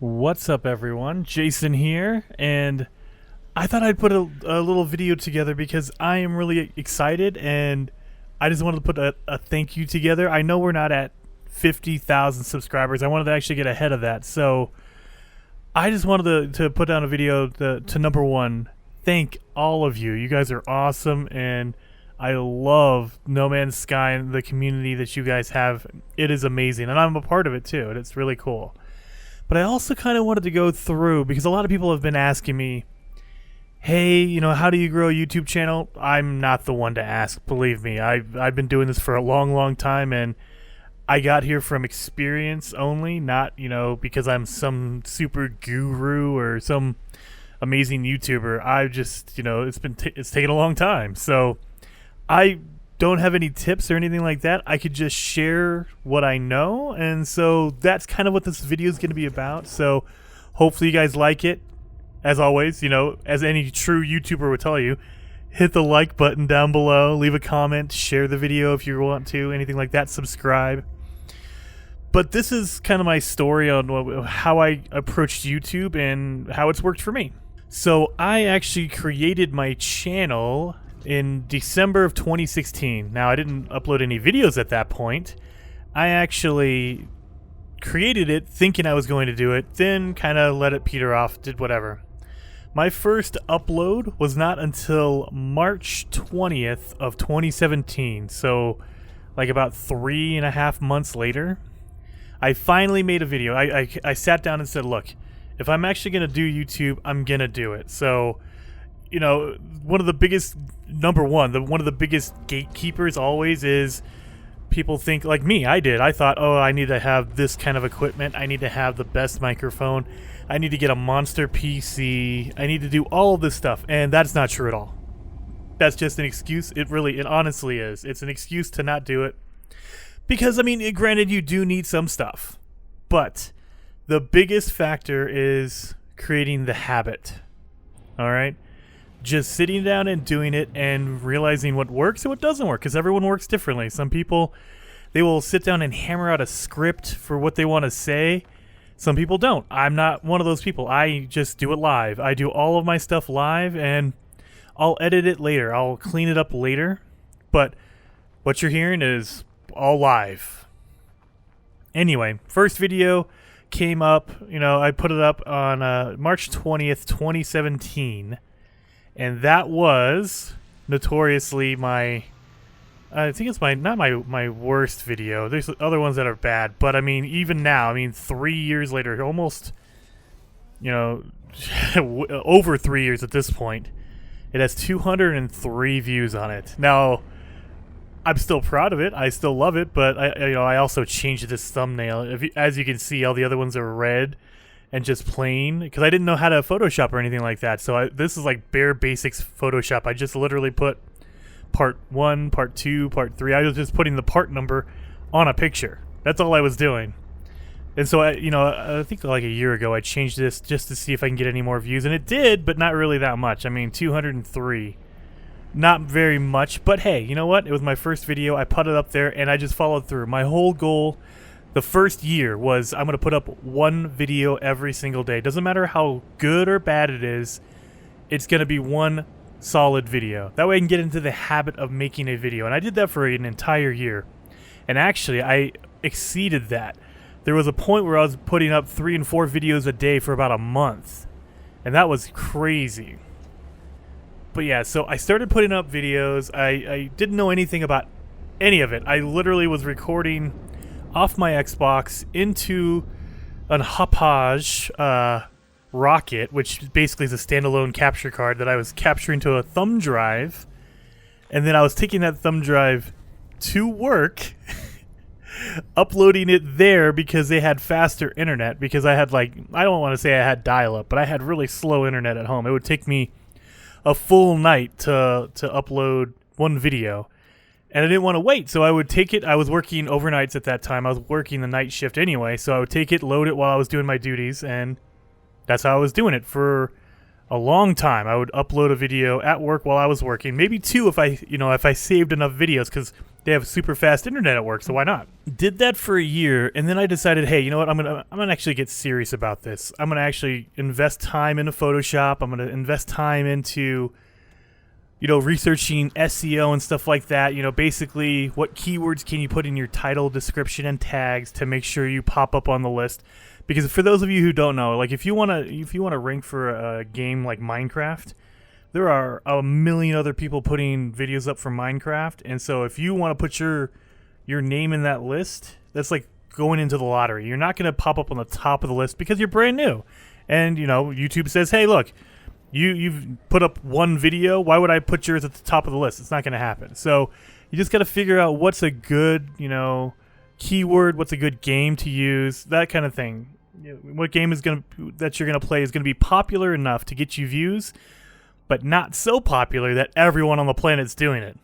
What's up, everyone? Jason here, and I thought I'd put a little video together because I am really excited, and I just wanted to put a thank you together. I know we're not at 50,000 subscribers. I wanted to actually get ahead of that, so I just wanted to put down a video to number one, thank all of you. You guys are awesome, and I love No Man's Sky and the community that you guys have. It is amazing, and I'm a part of it too, and it's really cool. But I also kind of wanted to go through, because a lot of people have been asking me, hey, how do you grow a YouTube channel? I'm not the one to ask, believe me. I've been doing this for a long time, and I got here from experience only, not, because I'm some super guru or some amazing YouTuber. I just, it's taken a long time. So I don't have any tips or anything like that. I could just share what I know, and so that's kind of what this video is going to be about. So hopefully you guys like it. As always, as any true YouTuber would tell you, hit the like button down below, leave a comment, share the video if you want to, anything like that, subscribe. But this is kind of my story on how I approached YouTube and how it's worked for me. So I actually created my channel in December of 2016. Now, I didn't upload any videos at that point. I actually created it thinking I was going to do it, then kind of let it peter off, did whatever. My first upload was not until March 20th of 2017, so like about 3.5 months later, I finally made a video. I sat down and said, look, if I'm actually going to do YouTube, I'm going to do it. So one of the biggest gatekeepers always is people think like me. I thought, oh, I need to have this kind of equipment. I need to have the best microphone. I need to get a monster PC. I need to do all of this stuff. And that's not true at all. That's just an excuse. It honestly is. It's an excuse to not do it. Because, granted, you do need some stuff. But the biggest factor is creating the habit. All right? Just sitting down and doing it and realizing what works and what doesn't work, because everyone works differently. Some people, they will sit down and hammer out a script for what they want to say. Some people don't. I'm not one of those people. I just do it live. I do all of my stuff live, and I'll edit it later. I'll clean it up later. But what you're hearing is all live. Anyway, first video came up. I put it up on March 20th, 2017. And that was notoriously I think it's not my worst video. There's other ones that are bad, but even now, 3 years later, almost, over 3 years at this point, it has 203 views on it. Now, I'm still proud of it. I still love it, but I also changed this thumbnail. As you can see, all the other ones are red and just plain, because I didn't know how to Photoshop or anything like that. So this is like bare basics Photoshop. I just literally put part 1, part 2, part 3. I was just putting the part number on a picture. That's all I was doing. And so I think like a year ago I changed this just to see if I can get any more views, and it did, but not really that much. 203. Not very much, but hey, you know what? It was my first video. I put it up there and I just followed through. My whole goal the first year was I'm going to put up one video every single day. Doesn't matter how good or bad it is, it's going to be one solid video. That way I can get into the habit of making a video. And I did that for an entire year. And actually, I exceeded that. There was a point where I was putting up 3 and 4 videos a day for about a month. And that was crazy. But yeah, so I started putting up videos. I didn't know anything about any of it. I literally was recording off my Xbox into an Hauppauge Rocket, which basically is a standalone capture card that I was capturing to a thumb drive, and then I was taking that thumb drive to work, uploading it there because they had faster internet, because I had I don't want to say I had dial-up, but I had really slow internet at home. It would take me a full night to upload one video. And I didn't want to wait, so I would take it. I was working overnights at that time. I was working the night shift anyway, so I would take it, load it while I was doing my duties, and that's how I was doing it for a long time. I would upload a video at work while I was working, maybe 2 if I saved enough videos, because They have super fast internet at work, so why not? Did that for a year, and then I decided, hey, you know what? I'm gonna actually get serious about this. I'm gonna actually invest time into Photoshop. I'm gonna invest time into, researching SEO and stuff like that. Basically, what keywords can you put in your title, description, and tags to make sure you pop up on the list? Because for those of you who don't know, like if you wanna rank for a game like Minecraft, there are a million other people putting videos up for Minecraft, and so if you want to put your name in that list, that's like going into the lottery. You're not going to pop up on the top of the list because you're brand new. And, YouTube says, hey, look, you've put up one video. Why would I put yours at the top of the list? It's not going to happen. So you just got to figure out what's a good, keyword, what's a good game to use, that kind of thing. What game that you're going to play is going to be popular enough to get you views, but not so popular that everyone on the planet's doing it.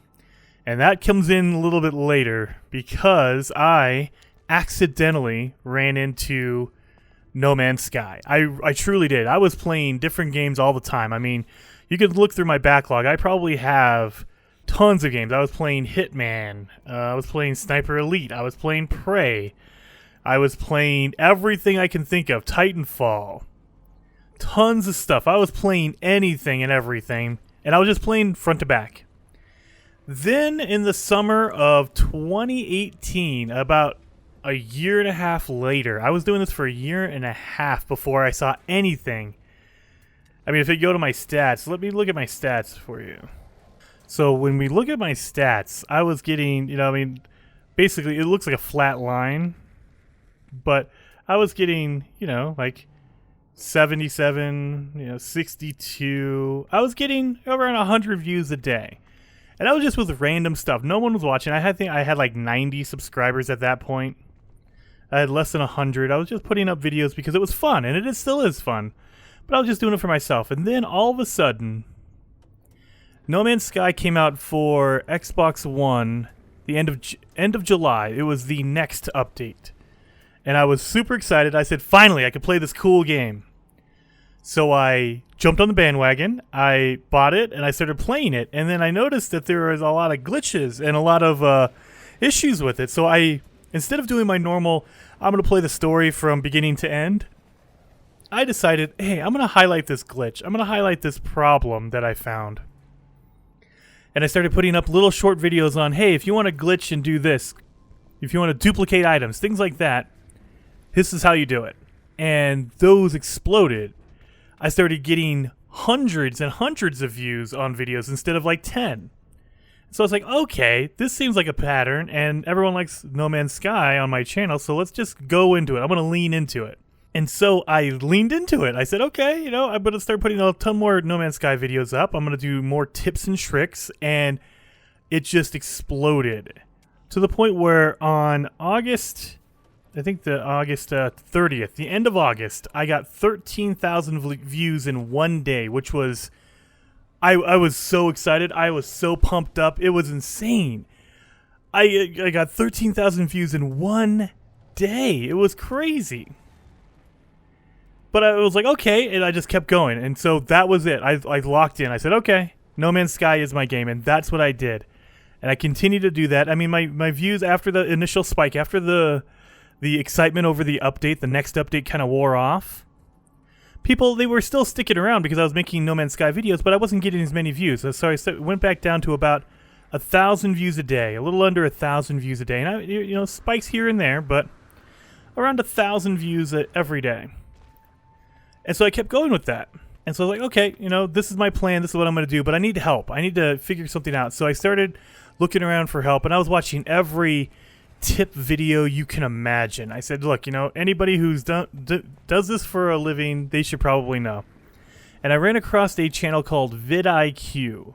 And that comes in a little bit later because I accidentally ran into No Man's Sky. I truly did. I was playing different games all the time. I mean, you could look through my backlog. I probably have tons of games. I was playing Hitman. I was playing Sniper Elite. I was playing Prey. I was playing everything I can think of. Titanfall. Tons of stuff. I was playing anything and everything, and I was just playing front to back. Then in the summer of 2018, about a year and a half later, I was doing this for a year and a half before I saw anything. I mean, if you go to my stats, let me look at my stats for you. So when we look at my stats, I was getting, basically it looks like a flat line, but I was getting, like 77, 62. I was getting around 100 views a day. And that was just with random stuff. No one was watching. I think I had like 90 subscribers at that point. I had less than 100. I was just putting up videos because it was fun, and it still is fun. But I was just doing it for myself. And then all of a sudden, No Man's Sky came out for Xbox One the end of July. It was the next update. And I was super excited. I said, finally, I could play this cool game. So I jumped on the bandwagon, I bought it, and I started playing it. And then I noticed that there was a lot of glitches and a lot of issues with it. So instead of doing my normal, I'm going to play the story from beginning to end, I decided, hey, I'm going to highlight this glitch. I'm going to highlight this problem that I found. And I started putting up little short videos on, hey, if you want to glitch and do this, if you want to duplicate items, things like that, this is how you do it. And those exploded. I started getting hundreds and hundreds of views on videos instead of like 10. So I was like, okay, this seems like a pattern, and everyone likes No Man's Sky on my channel, so let's just go into it. I'm going to lean into it. And so I leaned into it. I said, okay, I'm going to start putting a ton more No Man's Sky videos up. I'm going to do more tips and tricks, and it just exploded to the point where on August 30th, the end of August, I got 13,000 views in one day, which was, I was so excited. I was so pumped up. It was insane. I got 13,000 views in one day. It was crazy. But I was like, okay, and I just kept going. And so that was it. I locked in. I said, okay, No Man's Sky is my game, and that's what I did. And I continued to do that. I mean, my views after the initial spike, after the excitement over the update, the next update kind of wore off. People, they were still sticking around because I was making No Man's Sky videos, but I wasn't getting as many views. So I went back down to about 1,000 views a day, a little under 1,000 views a day. And spikes here and there, but around 1,000 views every day. And so I kept going with that. And so I was like, okay, this is my plan. This is what I'm going to do, but I need help. I need to figure something out. So I started looking around for help, and I was watching every tip video you can imagine. I said, look, anybody who's does this for a living, they should probably know. And I ran across a channel called vidIQ.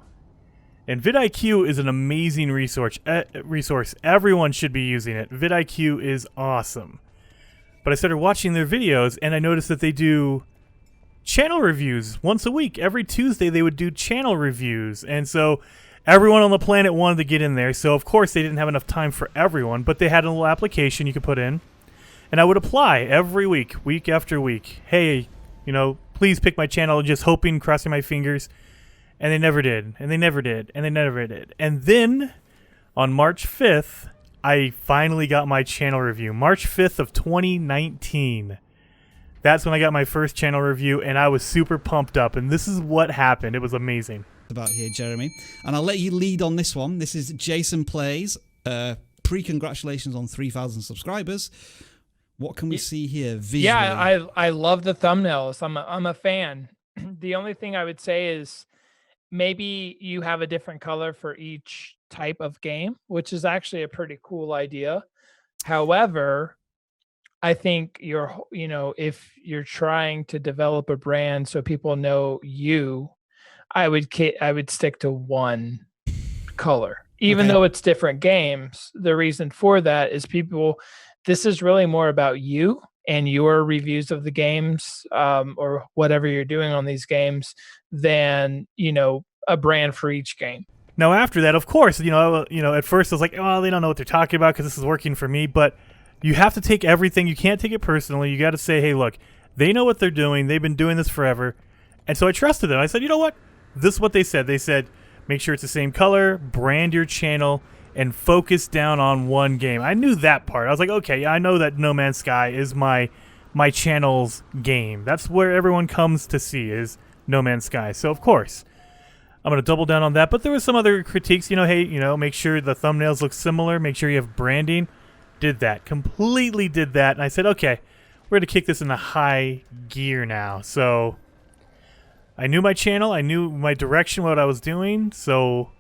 And vidIQ is an amazing resource. Everyone should be using it. vidIQ is awesome. But I started watching their videos, and I noticed that they do channel reviews once a week. Every Tuesday they would do channel reviews. And so everyone on the planet wanted to get in there. So of course they didn't have enough time for everyone, but they had a little application you could put in. And I would apply every week, week after week. Hey, please pick my channel, just hoping, crossing my fingers. And they never did. And they never did. And they never did. And then On March 5th, I finally got my channel review. March 5th of 2019. That's when I got my first channel review, and I was super pumped up. And this is what happened. It was amazing. About here, Jeremy. And I'll let you lead on this one. This is Jason Plays. Pre-congratulations on 3,000 subscribers. What can we see here visually? Yeah, I love the thumbnails. I'm a fan. The only thing I would say is maybe you have a different color for each type of game, which is actually a pretty cool idea. However, I think if you're trying to develop a brand so people know you, I would stick to one color, even though it's different games. The reason for that is this is really more about you and your reviews of the games, or whatever you're doing on these games, than a brand for each game. Now after that, of course, at first I was like, oh, they don't know what they're talking about because this is working for me. But you have to take everything. You can't take it personally. You got to say, hey, look, they know what they're doing. They've been doing this forever. And so I trusted them. I said, you know what? This is what they said. They said, make sure it's the same color, brand your channel, and focus down on one game. I knew that part. I was like, okay, yeah, I know that No Man's Sky is my channel's game. That's where everyone comes to see, is No Man's Sky. So, of course, I'm going to double down on that. But there were some other critiques. Hey, make sure the thumbnails look similar. Make sure you have branding. Did that. Completely did that. And I said, okay, we're going to kick this in the high gear now. So I knew my channel. I knew my direction, what I was doing. So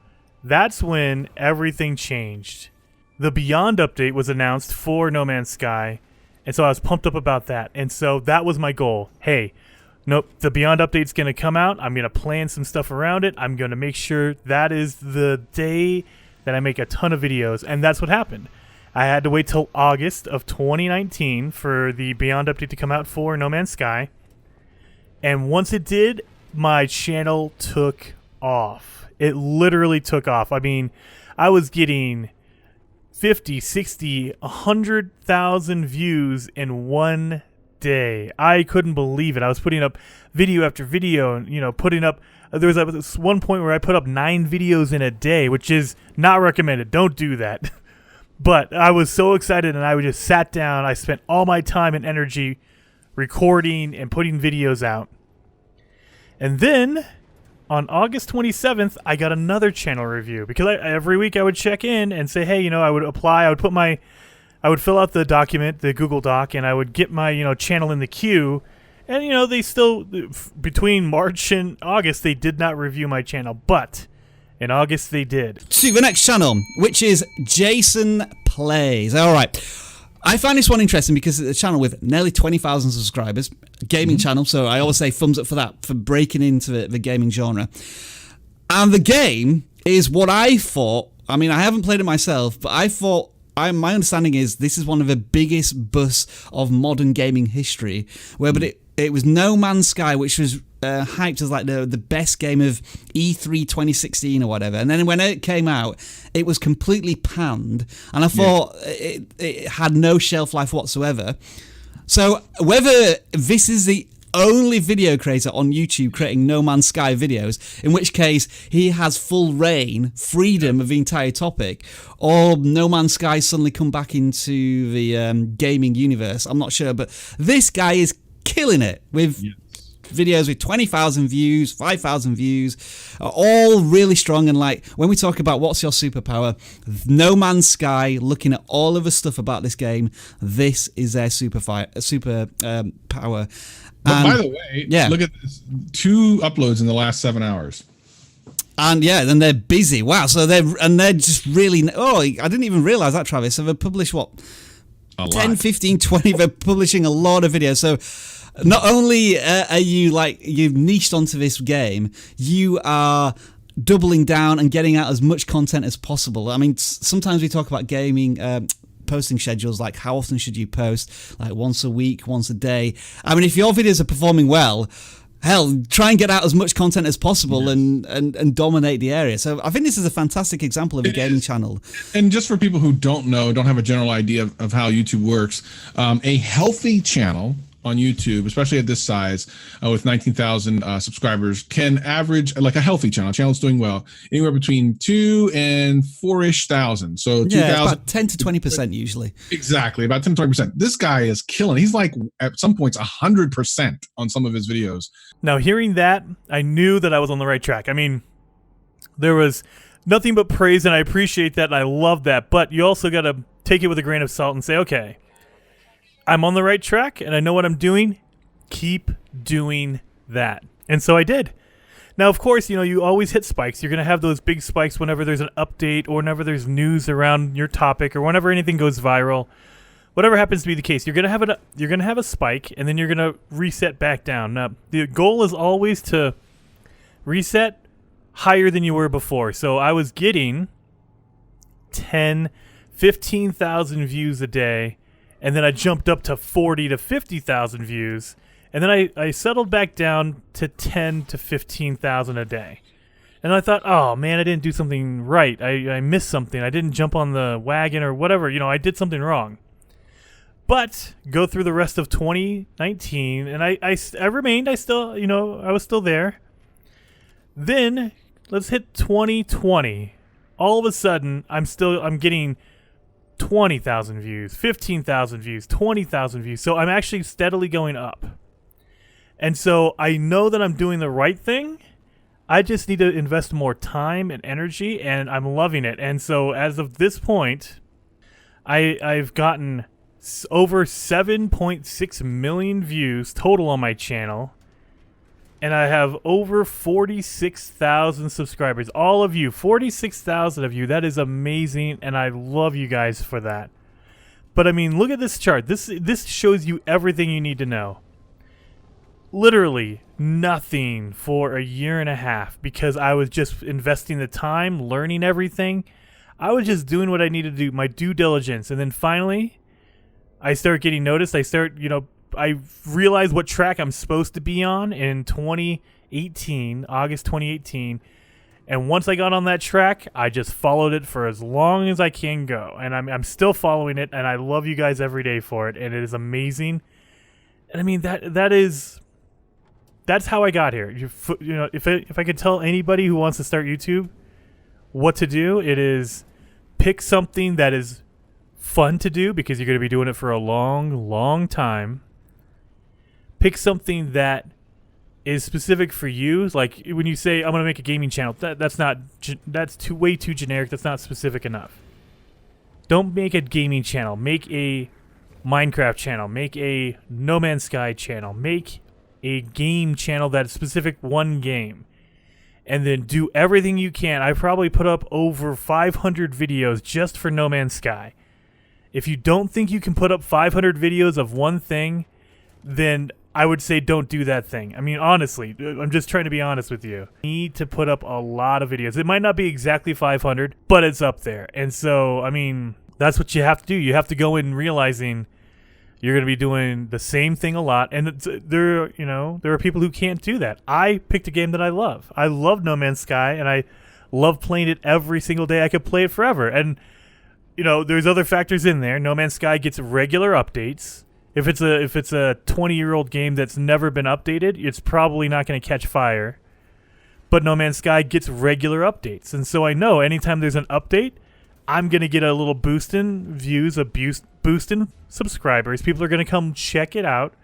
that's when everything changed. The Beyond update was announced for No Man's Sky. And so I was pumped up about that. And so that was my goal. Hey, nope, the Beyond update's going to come out. I'm going to plan some stuff around it. I'm going to make sure that is the day that I make a ton of videos. And that's what happened. I had to wait till August of 2019 for the Beyond update to come out for No Man's Sky. And once it did, my channel took off. It literally took off. I mean, I was getting 50, 60, 100,000 views in one day. I couldn't believe it. I was putting up video after video and, putting up, there was this one point where I put up 9 videos in a day, which is not recommended. Don't do that. But I was so excited, and I just sat down. I spent all my time and energy recording and putting videos out. And then on August 27th, I got another channel review, because every week I would check in and say, hey, I would apply. I would fill out the document, the Google Doc, and I would get my, channel in the queue. And, they still, between March and August, they did not review my channel. But in August, they did. To the next channel, which is Jason Plays. All right. I find this one interesting because it's a channel with nearly 20,000 subscribers, gaming channel, so I always say thumbs up for that, for breaking into the gaming genre. And the game is what I thought, I mean, I haven't played it myself, but I thought, my understanding is this is one of the biggest busts of modern gaming history, but it was No Man's Sky, which was hyped as like the best game of E3 2016 or whatever, and then when it came out, it was completely panned, and I thought it had no shelf life whatsoever. So whether this is the only video creator on YouTube creating No Man's Sky videos, in which case he has full freedom of the entire topic, or No Man's Sky suddenly come back into the gaming universe, I'm not sure, but this guy is killing it with videos with 20,000 views, 5,000 views, are all really strong. And like when we talk about what's your superpower, No Man's Sky, looking at all of the stuff about this game, this is their superpower. But by the way, look at this, 2 uploads in the last 7 hours. And then they're busy. Wow. So they're just really, I didn't even realize that, Travis. So they've published what? 10, 15, 20, they're publishing a lot of videos. So not only are you've niched onto this game, you are doubling down and getting out as much content as possible. I mean, sometimes we talk about gaming posting schedules, like how often should you post, like once a week, once a day. I mean, if your videos are performing well, hell, try and get out as much content as possible and dominate the area. So I think this is a fantastic example of a gaming channel. And just for people who don't have a general idea of how YouTube works, a healthy channel on YouTube, especially at this size, with 19,000 subscribers, can average, like a healthy channel's doing well, anywhere between 2 and 4-ish thousand. So 2,000, about 10 to 20% usually. Exactly, about 10 to 20%. This guy is killing. He's like at some points 100% on some of his videos. Now, hearing that, I knew that I was on the right track. I mean, there was nothing but praise, and I appreciate that, and I love that. But you also got to take it with a grain of salt and say, okay, I'm on the right track, and I know what I'm doing. Keep doing that. And so I did. Now, of course, you always hit spikes. You're going to have those big spikes whenever there's an update or whenever there's news around your topic or whenever anything goes viral. Whatever happens to be the case, you're going to have a spike, and then you're going to reset back down. Now, the goal is always to reset higher than you were before. So I was getting 10, 15,000 views a day, and then I jumped up to 40 to 50,000 views, and then I settled back down to 10 to 15,000 a day. And I thought, oh man, I didn't do something right. I missed something. I didn't jump on the wagon or whatever. I did something wrong. But go through the rest of 2019, and I remained. I was still there. Then let's hit 2020. All of a sudden, I'm getting 20,000 views, 15,000 views, 20,000 views. So I'm actually steadily going up. And so I know that I'm doing the right thing. I just need to invest more time and energy, and I'm loving it. And so as of this point, I've gotten over 7.6 million views total on my channel. And I have over 46,000 subscribers. All of you, 46,000 of you. That is amazing, and I love you guys for that. But I mean, look at this chart. This shows you everything you need to know. Literally nothing for a year and a half because I was just investing the time, learning everything. I was just doing what I needed to do, my due diligence. And then finally, I start getting noticed. I realized what track I'm supposed to be on in 2018, August 2018. And once I got on that track, I just followed it for as long as I can go. And I'm still following it, and I love you guys every day for it, and it is amazing. And I mean, that's how I got here. If I could tell anybody who wants to start YouTube what to do, it is pick something that is fun to do because you're going to be doing it for a long, long time. Pick something that is specific for you. Like when you say, I'm going to make a gaming channel, that's way too generic. That's not specific enough. Don't make a gaming channel. Make a Minecraft channel. Make a No Man's Sky channel. Make a game channel that's specific one game. And then do everything you can. I probably put up over 500 videos just for No Man's Sky. If you don't think you can put up 500 videos of one thing, then I would say don't do that thing. I mean, honestly, I'm just trying to be honest with you. You need to put up a lot of videos. It might not be exactly 500, but it's up there. And so, I mean, that's what you have to do. You have to go in realizing you're going to be doing the same thing a lot. And there are people who can't do that. I picked a game that I love. I love No Man's Sky, and I love playing it every single day. I could play it forever. And, there's other factors in there. No Man's Sky gets regular updates. If it's a 20-year-old game that's never been updated, it's probably not going to catch fire. But No Man's Sky gets regular updates. And so I know anytime there's an update, I'm going to get a little boost in views, a boost in subscribers. People are going to come check it out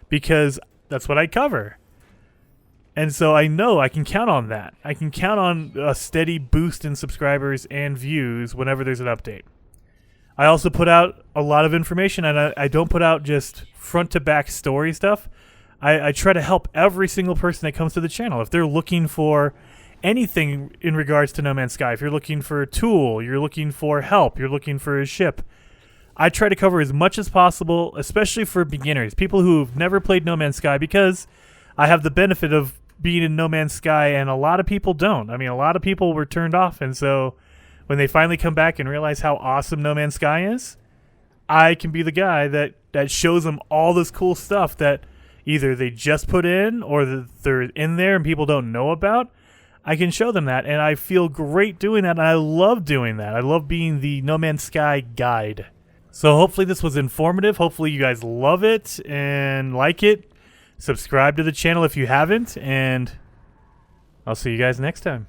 because that's what I cover. And so I know I can count on that. I can count on a steady boost in subscribers and views whenever there's an update. I also put out a lot of information, and I don't put out just front-to-back story stuff. I try to help every single person that comes to the channel. If they're looking for anything in regards to No Man's Sky, if you're looking for a tool, you're looking for help, you're looking for a ship, I try to cover as much as possible, especially for beginners, people who've never played No Man's Sky, because I have the benefit of being in No Man's Sky, and a lot of people don't. I mean, a lot of people were turned off, and so when they finally come back and realize how awesome No Man's Sky is, I can be the guy that shows them all this cool stuff that either they just put in or that they're in there and people don't know about. I can show them that, and I feel great doing that, and I love doing that. I love being the No Man's Sky guide. So hopefully this was informative. Hopefully you guys love it and like it. Subscribe to the channel if you haven't, and I'll see you guys next time.